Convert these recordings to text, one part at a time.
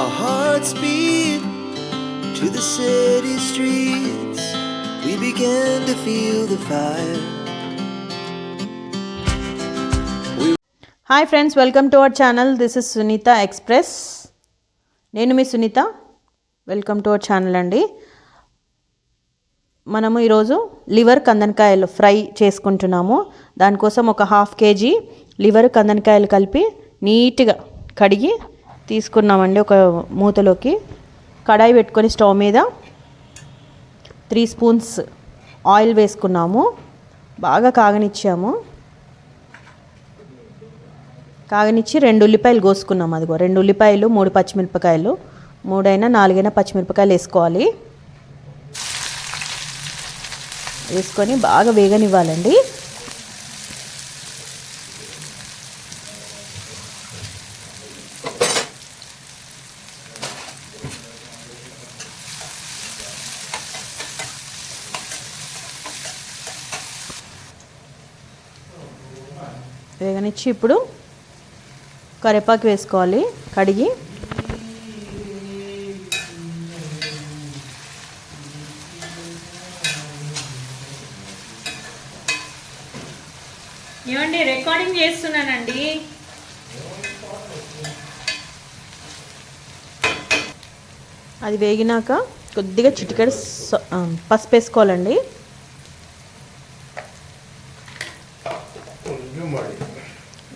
Our hearts beat to the city streets. We began to feel the fire. Hi friends, welcome to our channel. This is Sunitha express. నేను మీ Sunitha. Welcome to our channel అండి. మనము ఈరోజు liver కందనకాయలు fry చేసుకుంటున్నాము. దానికోసం ఒక 1/2 kg liver కందనకాయలు కలిపి నీట్గా కడిగి తీసుకున్నామండి. ఒక మూతలోకి కడాయి పెట్టుకొని స్టవ్ మీద 3 స్పూన్స్ ఆయిల్ వేసుకున్నాము. బాగా కాగనిచ్చాము. కాగనిచ్చి 2 ఉల్లిపాయలు కోసుకున్నాము. అదిగో 2 ఉల్లిపాయలు, 3 పచ్చిమిరపకాయలు, 3 అయినా 4 అయినా పచ్చిమిరపకాయలు వేసుకోవాలి. వేసుకొని బాగా వేగనివ్వాలండి. వేగనిచ్చి ఇప్పుడు కరివేపాకు వేసుకోవాలి కడిగి. ఏమండి, రికార్డింగ్ చేస్తున్నానండి. అది వేగినాక కొద్దిగా చిటికెడు పసుపు వేసుకోవాలండి.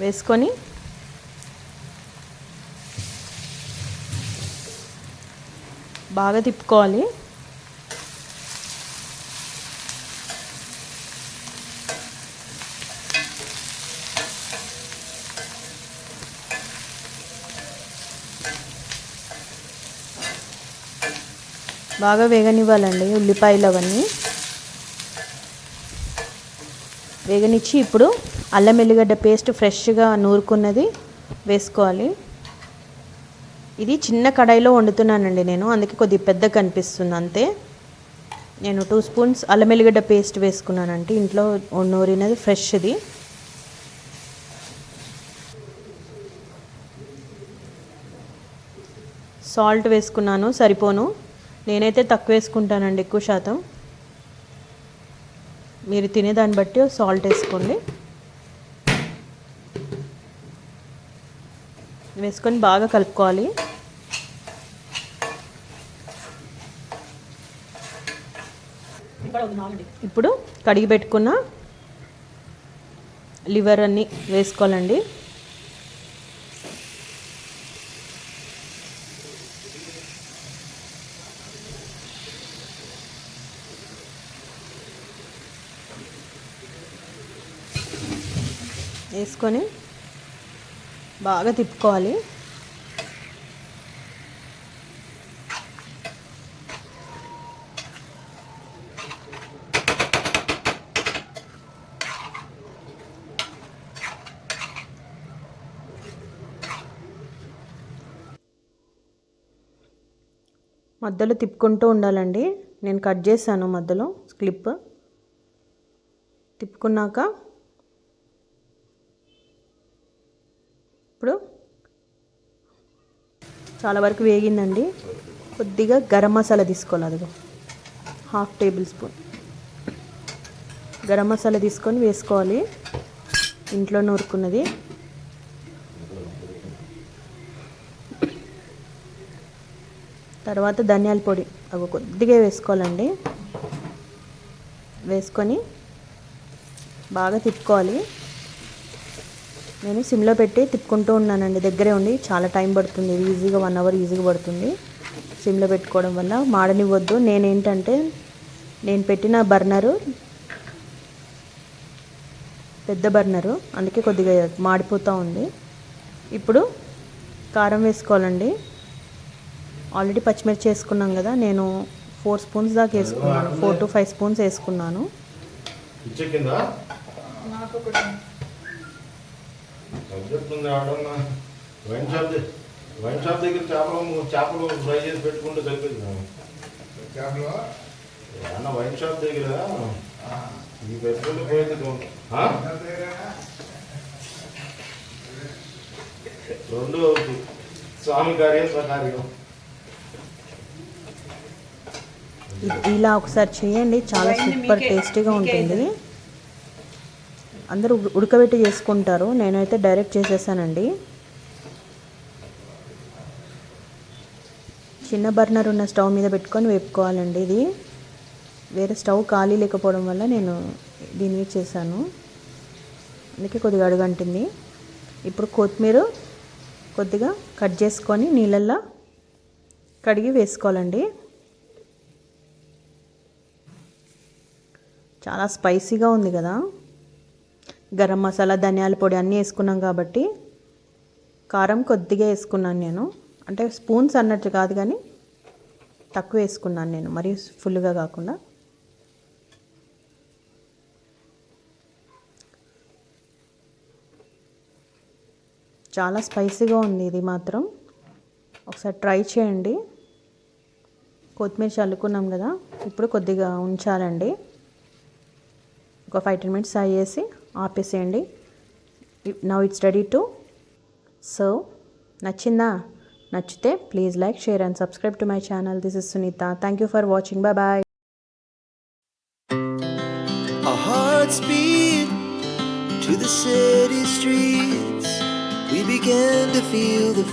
వేసుకొని బాగా తిప్పుకోవాలి. బాగా వేగనివ్వాలండి ఉల్లిపాయలు అవన్నీ. వేగనిచ్చి ఇప్పుడు అల్లం ఎల్లిగడ్డ పేస్ట్ ఫ్రెష్గా నూరుకున్నది వేసుకోవాలి. ఇది చిన్న కడాయిలో వండుతున్నానండి నేను, అందుకే కొద్దిగా పెద్దగా కనిపిస్తుంది అంతే. నేను 2 స్పూన్స్ అల్లం ఎల్లిగడ్డ పేస్ట్ వేసుకున్నానంటే ఇంట్లో నూరినది ఫ్రెష్ది. సాల్ట్ వేసుకున్నాను, సరిపోను. నేనైతే తక్కువ వేసుకుంటానండి, ఎక్కువ శాతం. మీరు తినేదాన్ని బట్టి సాల్ట్ వేసుకోండి. వేసుకొని బాగా కలుపుకోవాలి. ఇప్పుడు కడిగి పెట్టుకున్న లివర్ అన్ని వేసుకోవాలండి. వేసుకొని బాగా తిప్పుకోవాలి. మధ్యలో తిప్పుకుంటూ ఉండాలండి. నేను కట్ చేశాను మధ్యలో క్లిప్. తిప్పుకున్నాక ఇప్పుడు చాలా వరకు వేగిందండి. కొద్దిగా గరం మసాలా తీసుకోవాలి. అదిగో 1/2 టేబుల్ స్పూన్ గరం మసాలా తీసుకొని వేసుకోవాలి, ఇంట్లో నూరుకున్నది. తర్వాత ధనియాల పొడి అవి కొద్దిగా వేసుకోవాలండి. వేసుకొని బాగా తిప్పుకోవాలి. నేను సిమ్లో పెట్టి తిప్పుకుంటూ ఉన్నానండి, దగ్గరే ఉండి. చాలా టైం పడుతుంది, ఈజీగా 1 అవర్ ఈజీగా పడుతుంది సిమ్లో పెట్టుకోవడం వల్ల. మాడనివ్వద్దు. నేనేంటంటే నేను పెట్టిన బర్నరు పెద్ద బర్నరు, అందుకే కొద్దిగా మాడిపోతూ ఉంది. ఇప్పుడు కారం వేసుకోవాలండి. ఆల్రెడీ పచ్చిమిర్చి వేసుకున్నాం కదా, నేను 4 స్పూన్స్ దాకా వేసుకున్నాను. 4 to 5 స్పూన్స్ వేసుకున్నాను. వైన్ షాప్ దగ్గర చేపలు ఫ్రై చేసి పెట్టుకుంటే సరిపోతుంది. అన్న వైన్ షాప్ దగ్గర ఈ పెట్టుకుంటే పోయింది. 2 అవుతుంది. స్వామి కార్యం స్వకార్యం. ఇలా ఒకసారి చేయండి, చాలా సూపర్ టేస్టీగా ఉంటుంది. అందరూ ఉడకబెట్టి చేసుకుంటారు, నేనైతే డైరెక్ట్ చేసేసానండి. చిన్న బర్నర్ ఉన్న స్టవ్ మీద పెట్టుకొని వేపుకోవాలండి. ఇది వేరే స్టవ్ ఖాళీ లేకపోవడం వల్ల నేను దీన్ని చేశాను, అందుకే కొద్దిగా అడుగంటుంది. ఇప్పుడు కొత్తిమీర కొద్దిగా కట్ చేసుకొని నీళ్ళల్లో కడిగి వేసుకోవాలండి. చాలా స్పైసీగా ఉంది కదా. గరం మసాలా, ధనియాల పొడి అన్నీ వేసుకున్నాం కాబట్టి కారం కొద్దిగా వేసుకున్నాను నేను. అంటే స్పూన్స్ అన్నట్టు కాదు కానీ తక్కువ వేసుకున్నాను నేను, మరీ ఫుల్గా కాకుండా. చాలా స్పైసీగా ఉంది ఇది మాత్రం, ఒకసారి ట్రై చేయండి. కొత్తిమీర చల్లుకున్నాం కదా, ఇప్పుడు కొద్దిగా ఉంచాలండి. ఒక 5-10 minutes అయ్యేసి ఆపేసేయండి. Now it's ready to serve. నచ్చిందా? నచ్చితే please like, share and subscribe to my channel. This is Sunitha. Thank you for watching. Bye bye. Our hearts beat to the city streets. We began to feel the